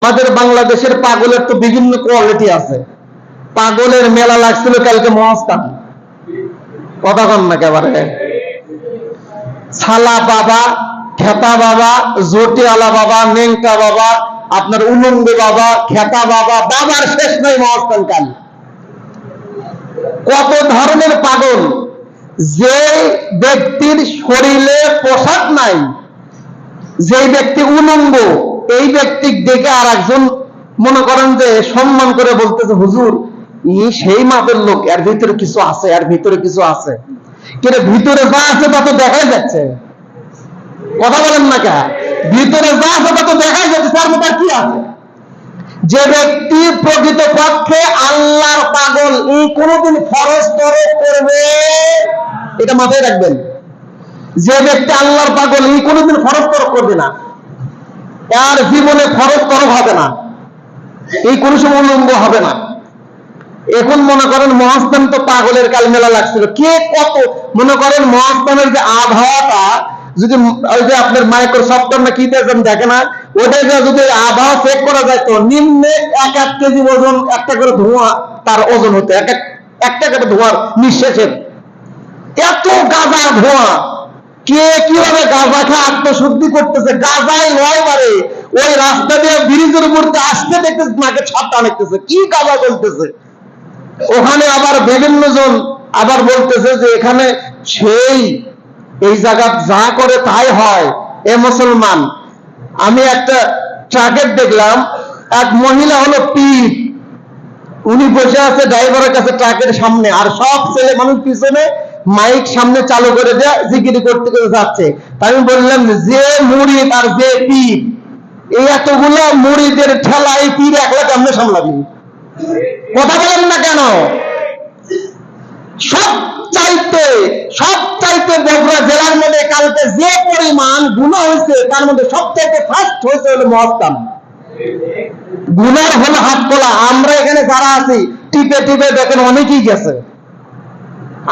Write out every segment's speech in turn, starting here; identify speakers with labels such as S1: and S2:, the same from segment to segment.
S1: আমাদের বাংলাদেশের পাগলের তো বিভিন্ন কোয়ালিটি আছে। পাগলের মেলা লাগছিল কালকে মহাস্থান, কথা কন না একেবারে। ছালা বাবা, খেতা বাবা, জটিয়ালা বাবা, নেংটা বাবা, আপনার উলঙ্গ বাবা, খেতা বাবা, বাবার শেষ নাই মহাস্থান কাল। কত ধরনের পাগল! যে ব্যক্তির শরীরে পোশাক নাই, যে ব্যক্তি উলঙ্গ, এই ব্যক্তি দেখে আর একজন মনে করেন যে সম্মান করে বলতেছে, হুজুর ই সেই মাপের লোক, এর ভিতরে কিছু আছে, এর ভিতরে কিছু আছে। কিন্তু ভিতরে যা আছে তা তো দেখাই যাচ্ছে, কথা বলেন না কে? ভিতরে যা আছে তা তো দেখাই যাচ্ছে, তার মধ্যে কি আছে? যে ব্যক্তি প্রকৃত পক্ষে আল্লাহর পাগল, এই কোনদিন ফরজ তরক করবে, এটা মাথায় রাখবেন। যে ব্যক্তি আল্লাহর পাগল, এই কোনদিন ফরজ তরক করবে না, তার জীবনে ফরজ তরক হবে না, এই কোন সময় উলঙ্গ হবে না। এখন মনে করেন মহাস্থান তো পাগলের কাল মেলা লাগছিল, কে কত মনে করেন মহাস্থানের যে আবহাওয়াটা, যদি ওই যে আপনার মাইক্রোসফট না কি দেখে না, ওটা যদি আবহাওয়া চেক করা যায় তো নিম্নে 1 কেজি ওজন, একটা করে ধোঁয়া তার ওজন হতো, একটা করে ধোঁয়ার নিঃশ্বাসের এত গাঁজা ধোঁয়া। কে কিভাবে গাঁজা খেয়ে আত্মশুদ্ধি করতেছে, গাঁজাই নয় পারে ওই রাস্তা দিয়ে ব্রিজের উপর আসতে দেখতেছে, নাকে ছাপটা দেখতেছে, কি গাঁজা বলতেছে। ওখানে আবার বিভিন্ন জন আবার বলতেছে যে এখানে সেই এই জায়গা যা করে তাই হয়, এ মুসলমান। আমি একটা ট্রাকের দেখলাম, এক মহিলা হলো পীর, উনি বসে আছে ড্রাইভারের কাছে ট্রাকের সামনে, আর সব ছেলে মানুষ পিছনে মাইক সামনে চালু করে দেয়া জিকিরি করতে করে যাচ্ছে। তাই আমি বললাম, যে মুরিদ আর যে পীর, এই এতগুলো মুরিদের ঠেলা এই পীর একলা কেমনে সামলাবি? কথা বলেন না কেন? সবচাইতে বগুড়া জেলার মধ্যে কালকে যে পরিমাণ গুনাহ হয়েছে, তার মধ্যে সবচাইতে ফার্স্ট হয়েছে হলো মহাস্থান। গুনার হলো হাত তোলা। আমরা এখানে যারা আছি টিপে টিপে দেখেন অনেকেই গেছে।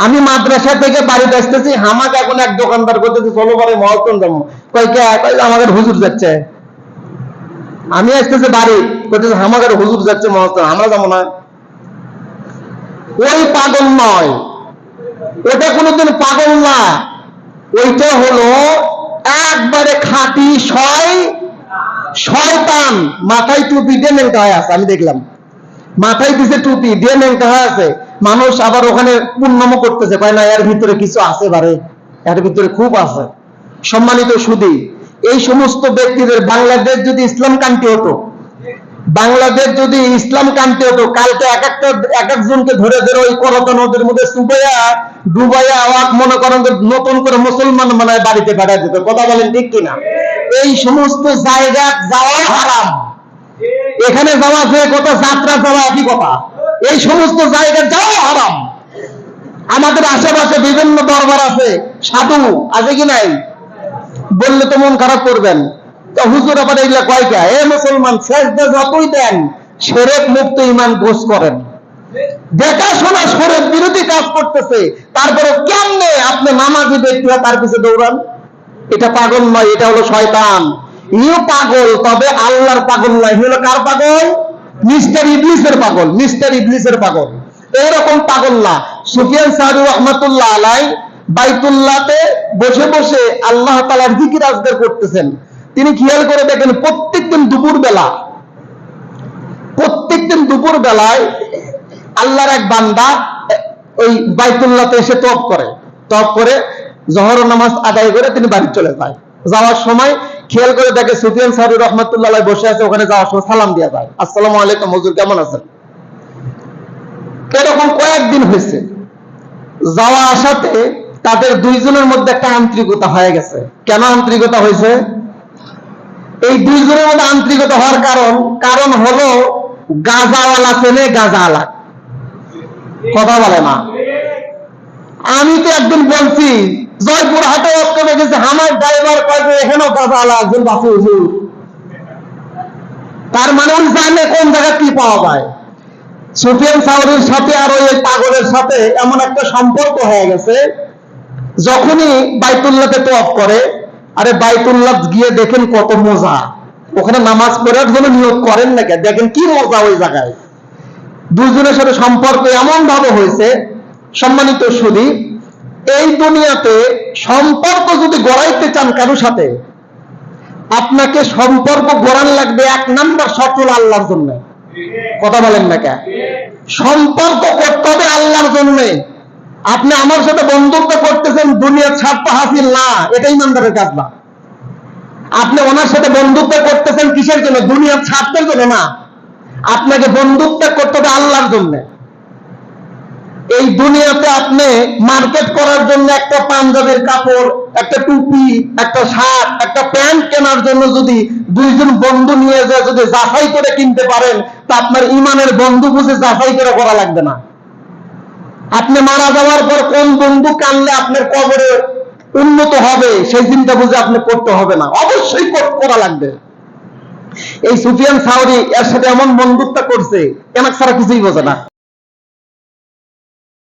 S1: আমি মাদ্রাসা থেকে বাড়িতে আসতেছি, আমাকে এখন এক দোকানদার করতেছে, চলো পরে মহাস্থান যাবো। আমাদের হুজুর যাচ্ছে। আমি আসতেছি বাড়ি, করতেছে আমাদের হুজুর যাচ্ছে মহাস্থান, আমরা যাবো না। ওই পাগল নয়, ওটা কোনোদিন পাগল না, ওইটা হলো একবারে খাঁটি শয়তান। মাথায় টুপি দিয়ে নেংটা হয়ে আছে, আমি দেখলাম মাথায় দিছে টুপি দিয়ে নেংটা হয়ে আছে। মানুষ আবার ওখানে পূর্ণম করতেছে, কয় না এর ভিতরে কিছু আছে, বারে এর ভিতরে খুব আছে। সম্মানিত সুধী, এই সমস্ত ব্যক্তিদের বাংলাদেশ যদি ইসলাম কান্ট্রি হতো, বাংলাদেশ যদি ইসলাম কান্ট্রি হতো, কালকে এক একজনকে ধরে ধরে ওই করতা নদীর মধ্যে ডুবাইয়া আওয়াজ মনে করেন যে নতুন করে মুসলমান বানায় বাড়িতে পাঠিয়ে দিত। কথা বলেন ঠিক কিনা? এই সমস্ত জায়গা যাওয়া হারাম। এখানে যাওয়া যে কথা, যাত্রা যাওয়া একই কথা, এই সমস্ত জায়গা যাওয়া হারাম। আমাদের আশেপাশে বিভিন্ন দরবার আছে, সাধু আছে কি নাই? বললে তো মন খারাপ করবেন। হুজুর আবার এইগুলা কয়টা? এ মুসলমান, সেজদা যতই দেন শিরক মুক্ত ঈমান গোস করেন, দেখাশোনা শিরক বিরোধী কাজ করতেছে, তারপরে কেমনে আপনি নামাজি ব্যক্তিরা তার পিছে দৌড়ান? এটা পাগল নয়, এটা হলো শয়তান। ইও পাগল, তবে আল্লাহর পাগল নয়। হলো কার পাগল? মিস্টার ইবলিসের পাগল, মিস্টার ইবলিসের পাগল। এইরকম পাগল না। সুফিয়ান সাহরি রহমাতুল্লাহ আলাইহি বাইতুল্লাহতে বসে বসে আল্লাহ তাআলার জিকির আজকার করতেছেন। তিনি খেয়াল করে দেখেন, প্রত্যেকদিন দুপুর বেলায় আল্লাহর এক বান্দা ওই বাইতুল্লাহতে এসে তওয়াফ করে জোহর নামাজ আদায় করে তিনি বাড়ি চলে যায়। যাওয়ার সময় খেয়াল করে দেখে সুফিয়ান সাহরি রহমাতুল্লাহ আলাইহি বসে আছে, ওখানে যাওয়ার সময় সালাম দিয়ে যায়, আসসালামু আলাইকুম হুজুর, কেমন আছেন? এরকম কয়েকদিন হয়েছে। যাওয়া আসাতে তাদের দুইজনের মধ্যে একটা আন্তরিকতা হয়ে গেছে। কেন আন্তরিকতা হয়েছে? এই দুইজনের মধ্যে আন্তরিকতা হওয়ার কারণ হলো গাঁজাওয়ালা ছেলে গাঁজাওয়ালা, কথা বলে না। আমি তো একদিন বলছি জয়পুরহাটে দেখেছি, আমার ড্রাইভার কয় এখানেও গাঁজাওয়ালা একজন বাসে হুজুর। তার মানে ওই জানে কোন জায়গায় কি পাওয়া যায়। সুফিয়ান সাহরির সাথে আর ওই পাগলের সাথে এমন একটা সম্পর্ক হয়ে গেছে, যখনই বাইতুল্লাহতে তওয়াফ করে, আরে বাইতুল্লাহ গিয়ে দেখেন কত মজা, ওখানে নামাজ পড়ার জন্য নিয়োগ করেন না কেন? দেখেন কি মজা ওই জায়গায়। দুজনের সাথে সম্পর্ক এমন ভাবে হয়েছে, সম্মানিত সুধী, এই দুনিয়াতে সম্পর্ক যদি গড়াইতে চান কারোর সাথে, আপনাকে সম্পর্ক গড়ান লাগবে 1 নাম্বার শর্ত হলো আল্লাহর জন্য। কথা বলেন না কেন? সম্পর্ক করতে হবে আল্লাহর জন্য। আপনি আমার সাথে বন্ধুত্ব করতেছেন দুনিয়ার স্বার্থ হাসিল না, এটা ইমানদারের কাজ না। আপনি ওনার সাথে বন্ধুত্ব করতেছেন কিসের জন্য? দুনিয়ার স্বার্থের জন্য না। আপনাকে বন্ধুত্ব করতে হবে আল্লাহর জন্য। এই দুনিয়াতে আপনি মার্কেট করার জন্য একটা পাঞ্জাবের কাপড়, একটা টুপি, একটা শার্ট, একটা প্যান্ট কেনার জন্য যদি 2 জন বন্ধু নিয়ে যায় যদি যাচাই করে কিনতে পারেন, তা আপনার ইমানের বন্ধু বুঝে যাচাই করে করা লাগবে না। আপনি মারা যাওয়ার পর কোন বন্ধু কানলে আপনার কবরে উন্নত হবে সেই চিন্তা বুঝে আপনি করতে হবে না, অবশ্যই করা লাগবে। এই সুফিয়ান সাউরি এর সাথে এমন বন্ধুত্ব করছে, এনাক ছাড়া কিছুই বোঝে না।